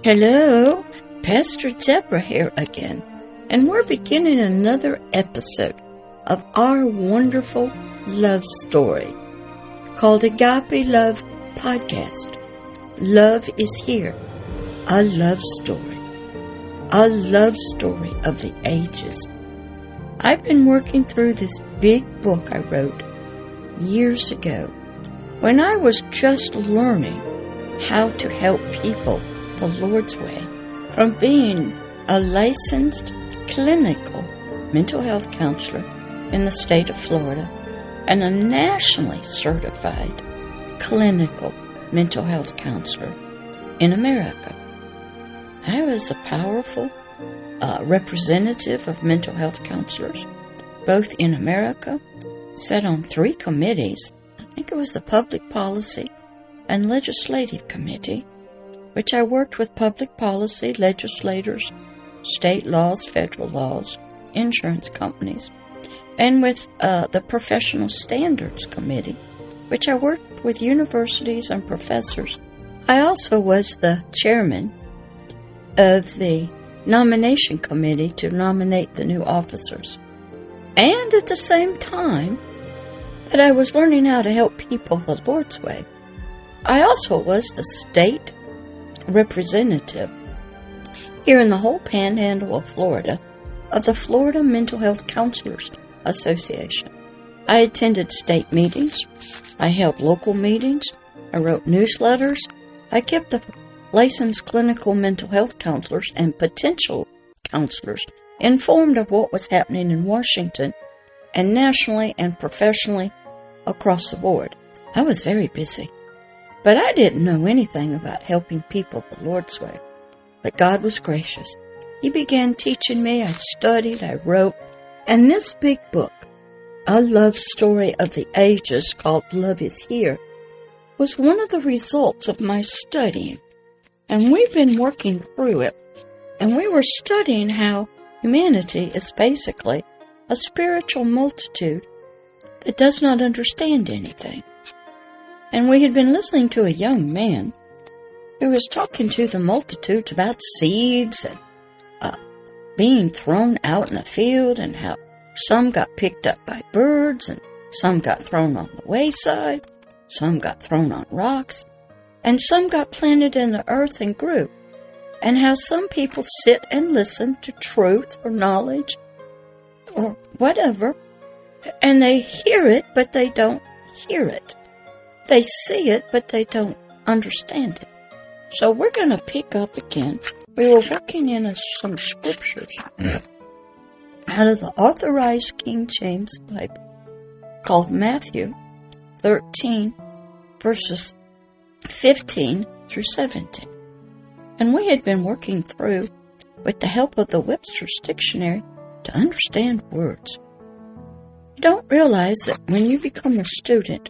Hello, Pastor Deborah here again, and we're beginning another episode of our wonderful love story called Agape Love Podcast. Love is here, a love story of the ages. I've been working through this big book I wrote years ago when I was just learning how to help people the Lord's way, from being a licensed clinical mental health counselor in the state of Florida and a nationally certified clinical mental health counselor in America. I was a powerful representative of mental health counselors, both in America, sat on 3 committees. I think it was the Public Policy and Legislative Committee, which I worked with public policy, legislators, state laws, federal laws, insurance companies, and with the Professional Standards Committee, which I worked with universities and professors. I also was the chairman of the nomination committee to nominate the new officers. And at the same time that I was learning how to help people the Lord's way, I also was the state representative here in the whole panhandle of Florida of the Florida Mental Health Counselors Association. I attended state meetings, I held local meetings, I wrote newsletters, I kept the licensed clinical mental health counselors and potential counselors informed of what was happening in Washington and nationally and professionally across the board. I was very busy. But I didn't know anything about helping people the Lord's way. But God was gracious. He began teaching me. I studied, I wrote. And this big book, A Love Story of the Ages, called Love is Here, was one of the results of my studying. And we've been working through it. And we were studying how humanity is basically a spiritual multitude that does not understand anything. And we had been listening to a young man who was talking to the multitudes about seeds and being thrown out in the field, and how some got picked up by birds and some got thrown on the wayside, some got thrown on rocks, and some got planted in the earth and grew, and how some people sit and listen to truth or knowledge or whatever, and they hear it, but they don't hear it. They see it, but they don't understand it. So we're going to pick up again. We were working in some scriptures out of the Authorized King James Bible called Matthew 13, verses 15 through 17. And we had been working through, with the help of the Webster's dictionary, to understand words. You don't realize that when you become a student,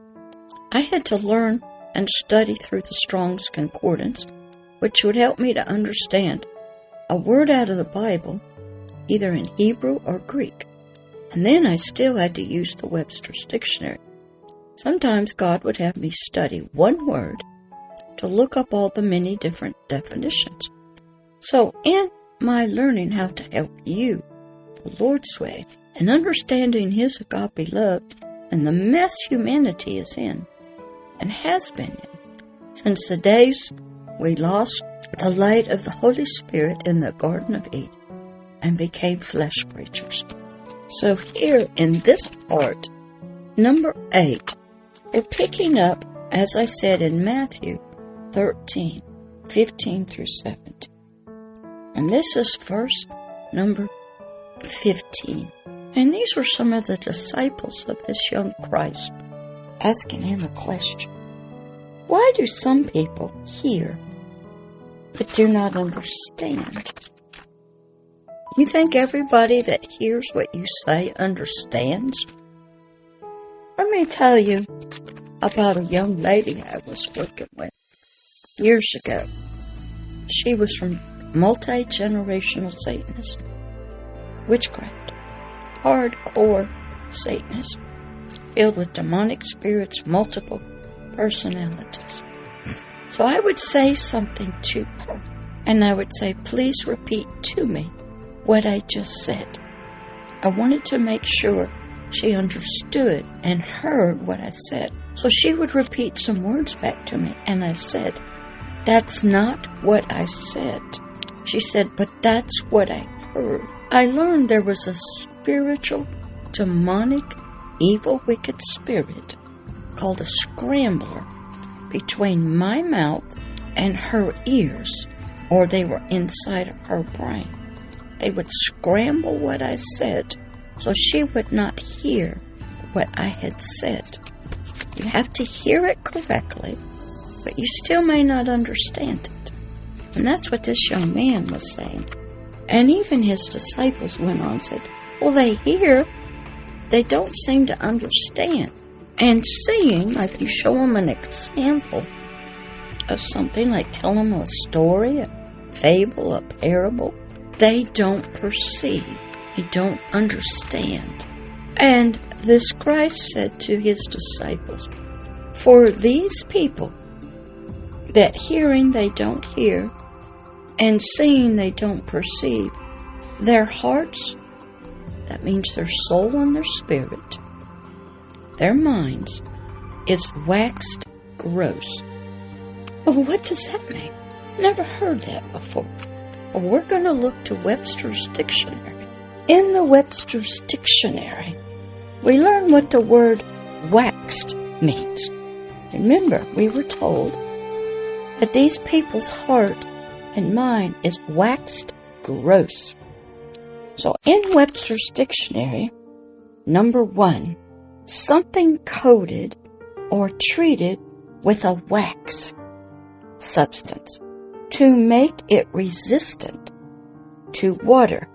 I had to learn and study through the Strong's Concordance, which would help me to understand a word out of the Bible, either in Hebrew or Greek. And then I still had to use the Webster's dictionary. Sometimes God would have me study one word to look up all the many different definitions. So in my learning how to help you the Lord's way and understanding His agape love and the mess humanity is in, and has been in, since the days we lost the light of the Holy Spirit in the Garden of Eden and became flesh creatures. So here in this part, number 8, we're picking up, as I said, in Matthew 13, 15 through 17. And this is verse number 15. And these were some of the disciples of this young Christ, asking him a question. Why do some people hear but do not understand? You think everybody that hears what you say understands? Let me tell you about a young lady I was working with years ago. She was from multi-generational Satanist, witchcraft, hardcore Satanist, filled with demonic spirits, multiple personalities. So I would say something to her, and I would say, please repeat to me what I just said. I wanted to make sure she understood and heard what I said. So she would repeat some words back to me, and I said, that's not what I said. She said, but that's what I heard. I learned there was a spiritual, demonic, evil, wicked spirit called a scrambler between my mouth and her ears, or they were inside of her brain. They would scramble what I said so she would not hear what I had said. You have to hear it correctly, but you still may not understand it. And that's what this young man was saying. And even his disciples went on and said, well, they hear, they don't seem to understand. And seeing, like you show them an example of something, like tell them a story, a fable, a parable, they don't perceive, they don't understand. And this Christ said to his disciples, for these people that hearing they don't hear and seeing they don't perceive, their hearts, that means their soul and their spirit, their minds, is waxed gross. Well, what does that mean? Never heard that before. Well, we're going to look to Webster's dictionary. In the Webster's dictionary, we learn what the word waxed means. Remember, we were told that these people's heart and mind is waxed gross. So in Webster's dictionary, number 1, something coated or treated with a wax substance to make it resistant to water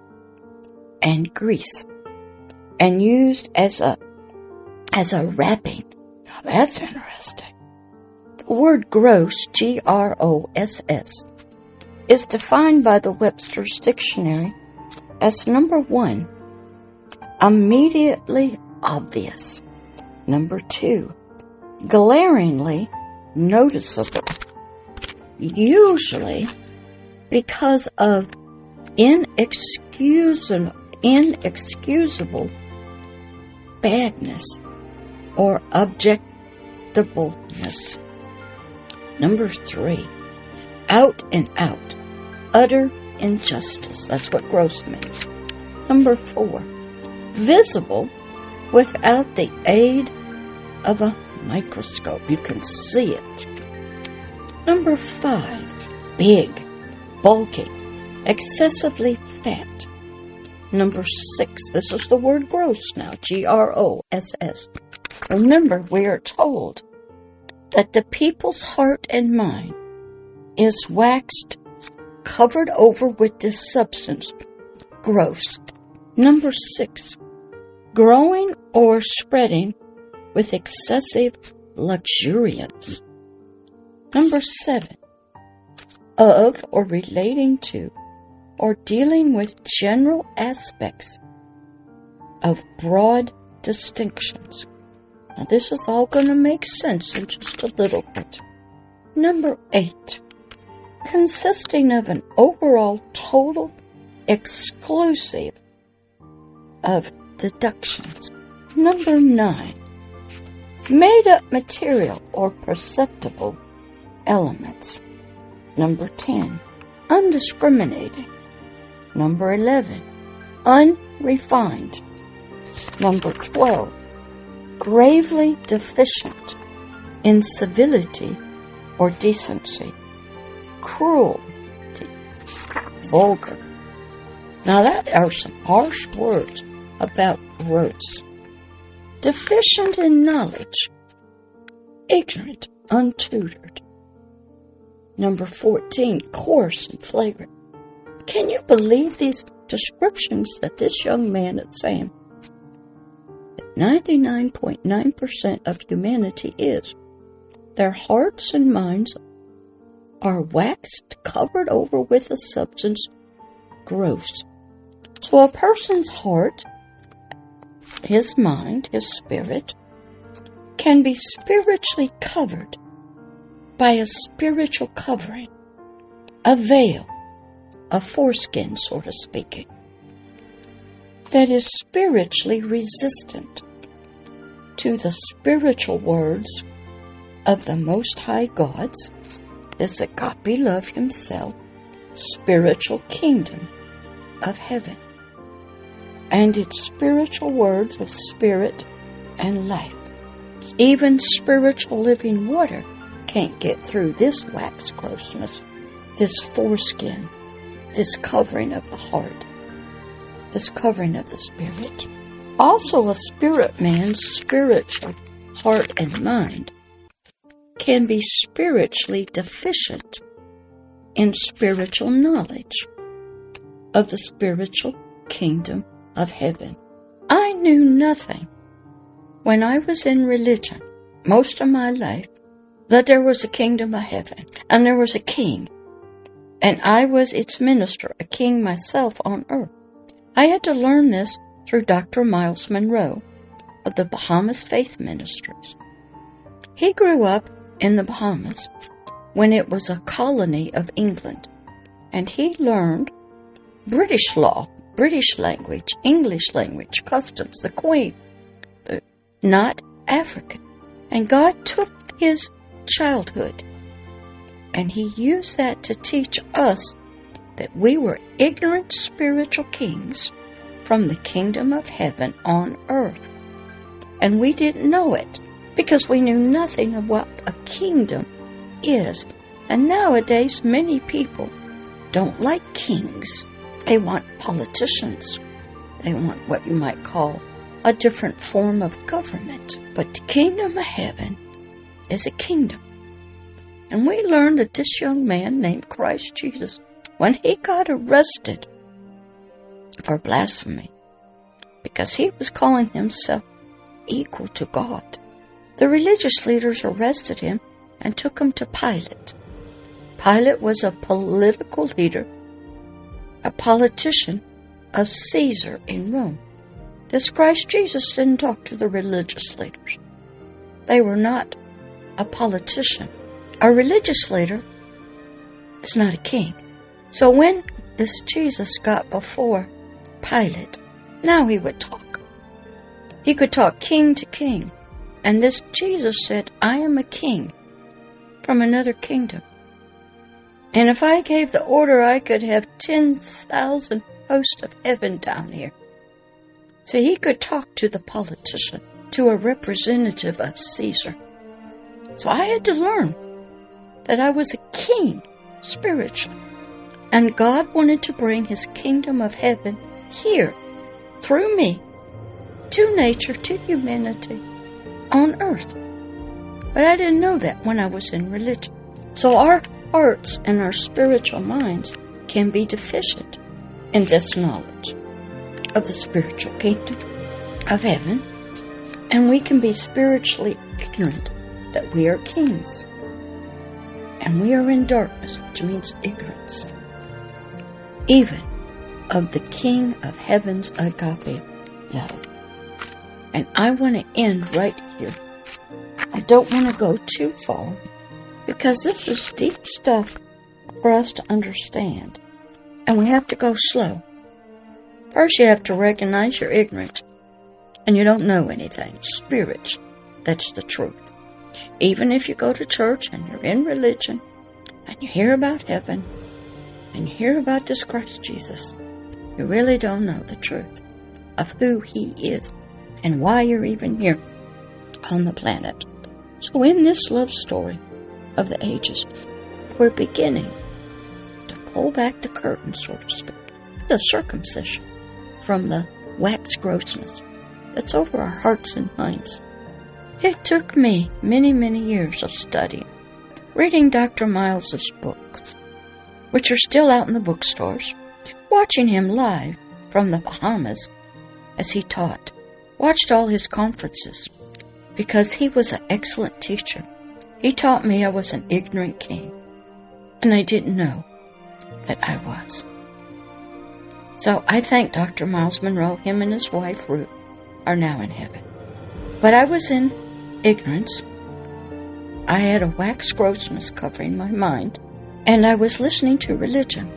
and grease and used as a wrapping. Now that's interesting. The word gross, Gross, is defined by the Webster's dictionary as number 1, immediately obvious. Number 2, glaringly noticeable. Usually because of inexcusable badness or objectableness. Number 3, out and out, utter injustice. That's what gross means. Number 4, visible without the aid of a microscope. You can see it. Number 5, big, bulky, excessively fat. Number 6, this is the word gross now, Gross. Remember, we are told that the people's heart and mind is waxed, covered over with this substance, gross. Number 6, growing or spreading with excessive luxuriance. Number 7, of or relating to or dealing with general aspects of broad distinctions. Now this is all going to make sense in just a little bit. Number 8, consisting of an overall total exclusive of deductions. Number 9, made up material or perceptible elements. Number 10, undiscriminating. Number 11, unrefined. Number 12, gravely deficient in civility or decency. Cruelty, vulgar. Now that are some harsh words about gross. Deficient in knowledge, ignorant, untutored. Number 14, coarse and flagrant. Can you believe these descriptions that this young man is saying? 99.9% of humanity is. Their hearts and minds are waxed, covered over with a substance, gross. So a person's heart, his mind, his spirit, can be spiritually covered by a spiritual covering, a veil, a foreskin, sort of speaking, that is spiritually resistant to the spiritual words of the Most High God's, this Agape Love himself, spiritual kingdom of heaven, and its spiritual words of spirit and life. Even spiritual living water can't get through this wax grossness, this foreskin, this covering of the heart, this covering of the spirit. Also, a spirit man's spiritual heart and mind can be spiritually deficient in spiritual knowledge of the spiritual kingdom of heaven. I knew nothing when I was in religion most of my life that there was a kingdom of heaven and there was a king, and I was its minister, a king myself on earth. I had to learn this through Dr. Myles Munroe of the Bahamas Faith Ministries. He grew up in the Bahamas when it was a colony of England, and he learned British law, British language, English language, customs, the Queen, not African. And God took his childhood and he used that to teach us that we were ignorant spiritual kings from the kingdom of heaven on earth. And we didn't know it because we knew nothing of what a kingdom is. And nowadays, many people don't like kings. They want politicians. They want what you might call a different form of government. But the kingdom of heaven is a kingdom. And we learned that this young man named Christ Jesus, when he got arrested for blasphemy, because he was calling himself equal to God, the religious leaders arrested him and took him to Pilate. Pilate was a political leader, a politician of Caesar in Rome. This Christ Jesus didn't talk to the religious leaders. They were not a politician. A religious leader is not a king. So when this Jesus got before Pilate, now he would talk. He could talk king to king. And this Jesus said, I am a king from another kingdom. And if I gave the order, I could have 10,000 hosts of heaven down here. So he could talk to the politician, to a representative of Caesar. So I had to learn that I was a king spiritually. And God wanted to bring his kingdom of heaven here, through me, to nature, to humanity, on earth. But I didn't know that when I was in religion. So our hearts and our spiritual minds can be deficient in this knowledge of the spiritual kingdom of heaven, and we can be spiritually ignorant that we are kings. And we are in darkness, which means ignorance, even of the King of Heaven's Agape Love. And I want to end right here. I don't want to go too far, because this is deep stuff for us to understand. And we have to go slow. First, you have to recognize you're ignorant, and you don't know anything. Spirit, that's the truth. Even if you go to church and you're in religion, and you hear about heaven, and you hear about this Christ Jesus, you really don't know the truth of who he is and why you're even here on the planet. So in this love story of the ages, we're beginning to pull back the curtain, so to speak, the circumcision from the wax grossness that's over our hearts and minds. It took me many, many years of studying, reading Dr. Myles' books, which are still out in the bookstores, watching him live from the Bahamas as he taught, watched all his conferences, because he was an excellent teacher. He taught me I was an ignorant king, and I didn't know that I was. So I thank Dr. Myles Munroe. Him and his wife, Ruth, are now in heaven. But I was in ignorance. I had a wax grossness covering my mind, and I was listening to religion.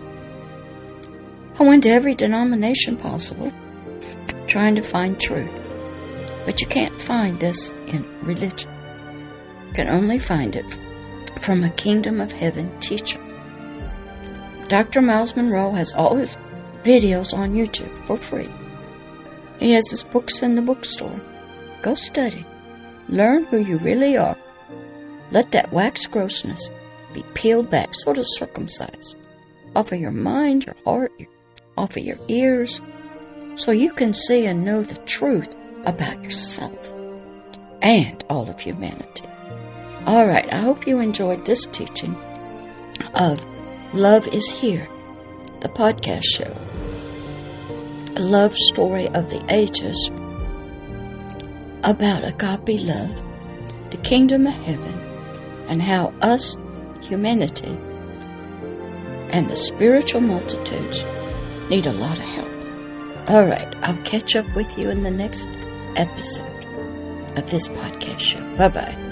I went to every denomination possible, trying to find truth. But you can't find this in religion. You can only find it from a kingdom of heaven teacher. Dr. Myles Munroe has all his videos on YouTube for free. He has his books in the bookstore. Go study. Learn who you really are. Let that wax grossness be peeled back, sort of circumcised, off of your mind, your heart, off of your ears, so you can see and know the truth about yourself and all of humanity. All right, I hope you enjoyed this teaching of Love is Here, the podcast show. A love story of the ages about agape love, the kingdom of heaven, and how us, humanity, and the spiritual multitudes need a lot of help. All right, I'll catch up with you in the next episode of this podcast show. Bye-bye.